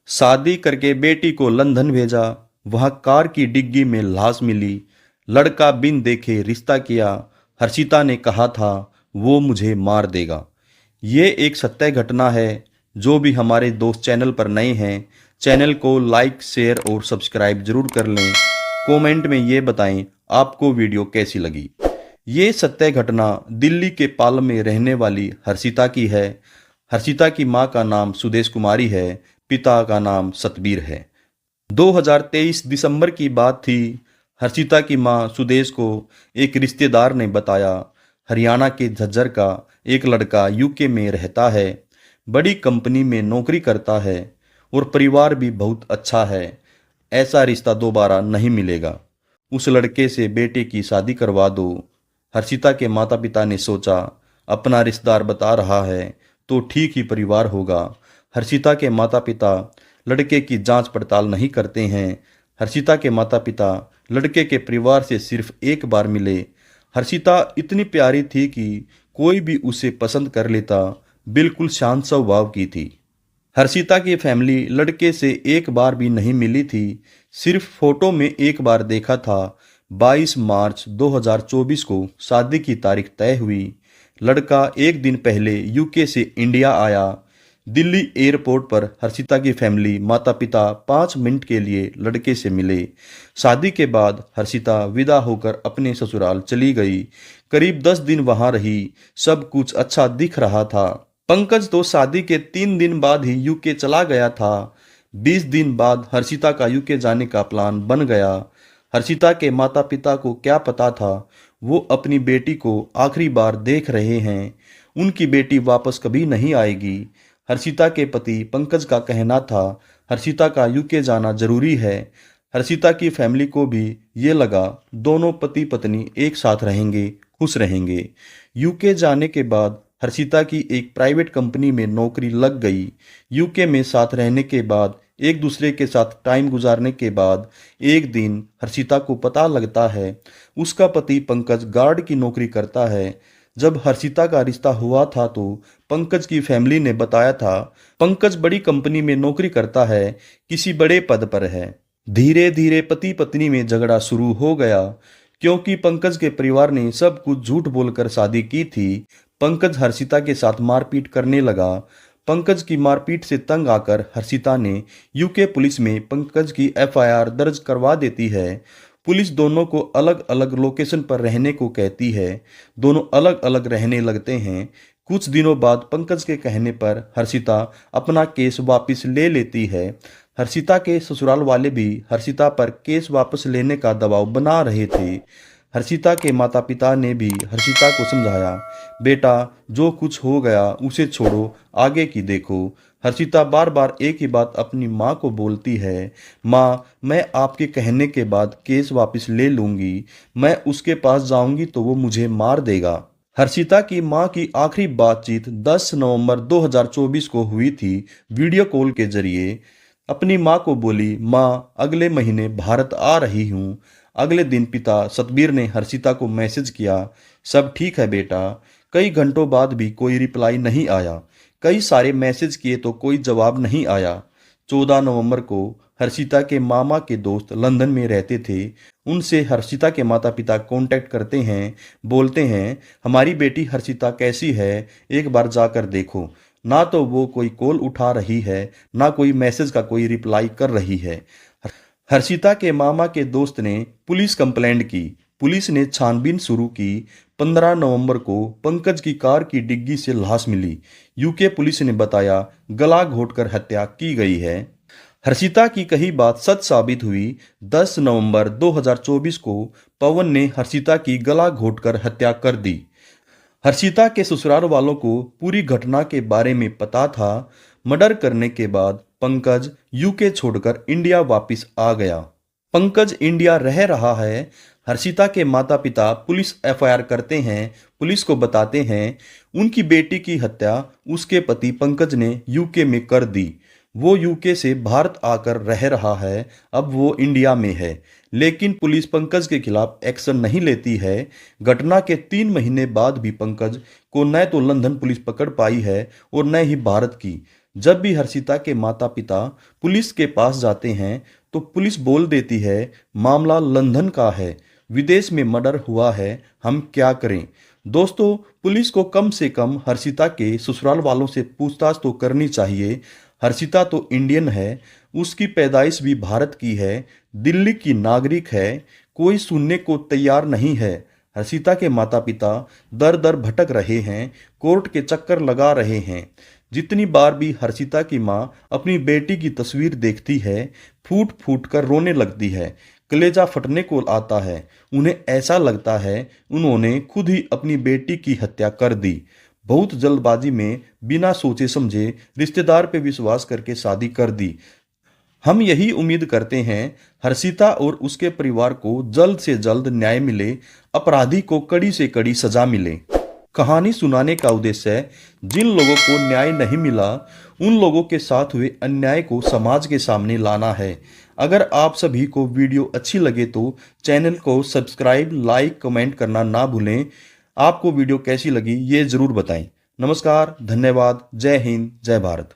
शादी करके बेटी को लंदन भेजा, वहां कार की डिग्गी में लाश मिली। लड़का बिन देखे रिश्ता किया, हर्षिता ने कहा था वो मुझे मार देगा। ये एक सत्य घटना है। जो भी हमारे दोस्त चैनल पर नए हैं, चैनल को लाइक शेयर और सब्सक्राइब जरूर कर लें। कमेंट में ये बताएं आपको वीडियो कैसी लगी। ये सत्य घटना दिल्ली के पालम में रहने वाली हर्षिता की है। हर्षिता की मां का नाम सुदेश कुमारी है, पिता का नाम सतबीर है। 2023 दिसंबर की बात थी। हर्षिता की मां सुदेश को एक रिश्तेदार ने बताया, हरियाणा के झज्जर का एक लड़का यूके में रहता है, बड़ी कंपनी में नौकरी करता है और परिवार भी बहुत अच्छा है। ऐसा रिश्ता दोबारा नहीं मिलेगा। उस लड़के से बेटे की शादी करवा दो। हर्षिता के माता पिता ने सोचा, अपना रिश्तेदार बता रहा है तो ठीक ही परिवार होगा। हर्षिता के माता पिता लड़के की जांच पड़ताल नहीं करते हैं। हर्षिता के माता पिता लड़के के परिवार से सिर्फ एक बार मिले। हर्षिता इतनी प्यारी थी कि कोई भी उसे पसंद कर लेता। बिल्कुल शांत स्वभाव की थी। हर्षिता की फैमिली लड़के से एक बार भी नहीं मिली थी, सिर्फ फोटो में एक बार देखा था। 22 मार्च 2024 को शादी की तारीख तय हुई। लड़का एक दिन पहले यूके से इंडिया आया। दिल्ली एयरपोर्ट पर हर्षिता की फैमिली माता पिता 5 मिनट के लिए लड़के से मिले। शादी के बाद हर्षिता विदा होकर अपने ससुराल चली गई। करीब 10 दिन वहां रही। सब कुछ अच्छा दिख रहा था। पंकज तो शादी के 3 दिन बाद ही यूके चला गया था। 20 दिन बाद हर्षिता का यूके जाने का प्लान बन गया। हर्षिता के माता पिता को क्या पता था, वो अपनी बेटी को आखिरी बार देख रहे हैं। उनकी बेटी वापस कभी नहीं आएगी। हर्षिता के पति पंकज का कहना था, हर्षिता का यूके जाना जरूरी है। हर्षिता की फैमिली को भी ये लगा, दोनों पति पत्नी एक साथ रहेंगे, खुश रहेंगे। यूके जाने के बाद हर्षिता की एक प्राइवेट कंपनी में नौकरी लग गई। यूके में साथ रहने के बाद, एक दूसरे के साथ टाइम गुजारने के बाद एक दिन हर्षिता को पता लगता है उसका पति पंकज गार्ड की नौकरी करता है। जब हर्षिता का रिश्ता हुआ था तो पंकज की फैमिली ने बताया था, पंकज बड़ी कंपनी में नौकरी करता है, किसी बड़े पद पर है। धीरे धीरे पति पत्नी में झगड़ा शुरू हो गया, क्योंकि पंकज के परिवार ने सब कुछ झूठ बोलकर शादी की थी। पंकज हर्षिता के साथ मारपीट करने लगा। पंकज की मारपीट से तंग आकर हर्षिता ने यूके पुलिस में पंकज की एफआईआर दर्ज करवा देती है। पुलिस दोनों को अलग अलग लोकेशन पर रहने को कहती है। दोनों अलग अलग रहने लगते हैं। कुछ दिनों बाद पंकज के कहने पर हर्षिता अपना केस वापस ले लेती है। हर्षिता के ससुराल वाले भी हर्षिता पर केस वापस लेने का दबाव बना रहे थे। हर्षिता के माता पिता ने भी हर्षिता को समझाया, बेटा जो कुछ हो गया उसे छोड़ो, आगे की देखो। हर्षिता बार बार एक ही बात अपनी माँ को बोलती है, माँ मैं आपके कहने के बाद केस वापस ले लूंगी, मैं उसके पास जाऊंगी तो वो मुझे मार देगा। हर्षिता की मां की आखिरी बातचीत 10 नवंबर 2024 को हुई थी, वीडियो कॉल के जरिए। अपनी मां को बोली, मां अगले महीने भारत आ रही हूं। अगले दिन पिता सतबीर ने हर्षिता को मैसेज किया, सब ठीक है बेटा। कई घंटों बाद भी कोई रिप्लाई नहीं आया। कई सारे मैसेज किए तो कोई जवाब नहीं आया। 14 नवंबर को हर्षिता के मामा के दोस्त लंदन में रहते थे, उनसे हर्षिता के माता पिता कांटेक्ट करते हैं, बोलते हैं हमारी बेटी हर्षिता कैसी है, एक बार जाकर देखो। ना तो वो कोई कॉल उठा रही है, ना कोई मैसेज का कोई रिप्लाई कर रही है। हर्षिता के मामा के दोस्त ने पुलिस कंप्लेंट की। पुलिस ने छानबीन शुरू की। 15 नवंबर को पंकज की कार की डिग्गी से लाश मिली। यूके पुलिस ने बताया गला घोटकर हत्या की गई है। हर्षिता की कही बात सच साबित हुई। 10 नवंबर 2024 को पवन ने हर्षिता की गला घोटकर हत्या कर दी। हर्षिता के ससुराल वालों को पूरी घटना के बारे में पता था। मर्डर करने के बाद पंकज यूके छोड़कर इंडिया वापस आ गया। पंकज इंडिया रह रहा है। हर्षिता के माता पिता पुलिस एफआईआर करते हैं, पुलिस को बताते हैं उनकी बेटी की हत्या उसके पति पंकज ने यूके में कर दी। वो यूके से भारत आकर रह रहा है, अब वो इंडिया में है, लेकिन पुलिस पंकज के खिलाफ एक्शन नहीं लेती है। घटना के 3 महीने बाद भी पंकज को न तो लंदन पुलिस पकड़ पाई है और न ही भारत की। जब भी हर्षिता के माता पिता पुलिस के पास जाते हैं तो पुलिस बोल देती है मामला लंदन का है, विदेश में मर्डर हुआ है, हम क्या करें। दोस्तों, पुलिस को कम से कम हर्षिता के ससुराल वालों से पूछताछ तो करनी चाहिए। हर्षिता तो इंडियन है, उसकी पैदाइश भी भारत की है, दिल्ली की नागरिक है, कोई सुनने को तैयार नहीं है। हर्षिता के माता पिता दर दर भटक रहे हैं, कोर्ट के चक्कर लगा रहे हैं। जितनी बार भी हर्षिता की माँ अपनी बेटी की तस्वीर देखती है, फूट फूट कर रोने लगती है, कलेजा फटने को आता है। उन्हें ऐसा लगता है उन्होंने खुद ही अपनी बेटी की हत्या कर दी। बहुत जल्दबाजी में बिना सोचे समझे रिश्तेदार पे विश्वास करके शादी कर दी। हम यही उम्मीद करते हैं हर्षिता और उसके परिवार को जल्द से जल्द न्याय मिले, अपराधी को कड़ी से कड़ी सजा मिले। कहानी सुनाने का उद्देश्य है जिन लोगों को न्याय नहीं मिला उन लोगों के साथ हुए अन्याय को समाज के सामने लाना है। अगर आप सभी को वीडियो अच्छी लगे तो चैनल को सब्सक्राइब, लाइक, कमेंट करना ना भूलें। आपको वीडियो कैसी लगी ये जरूर बताएं। नमस्कार, धन्यवाद, जय हिंद, जय भारत।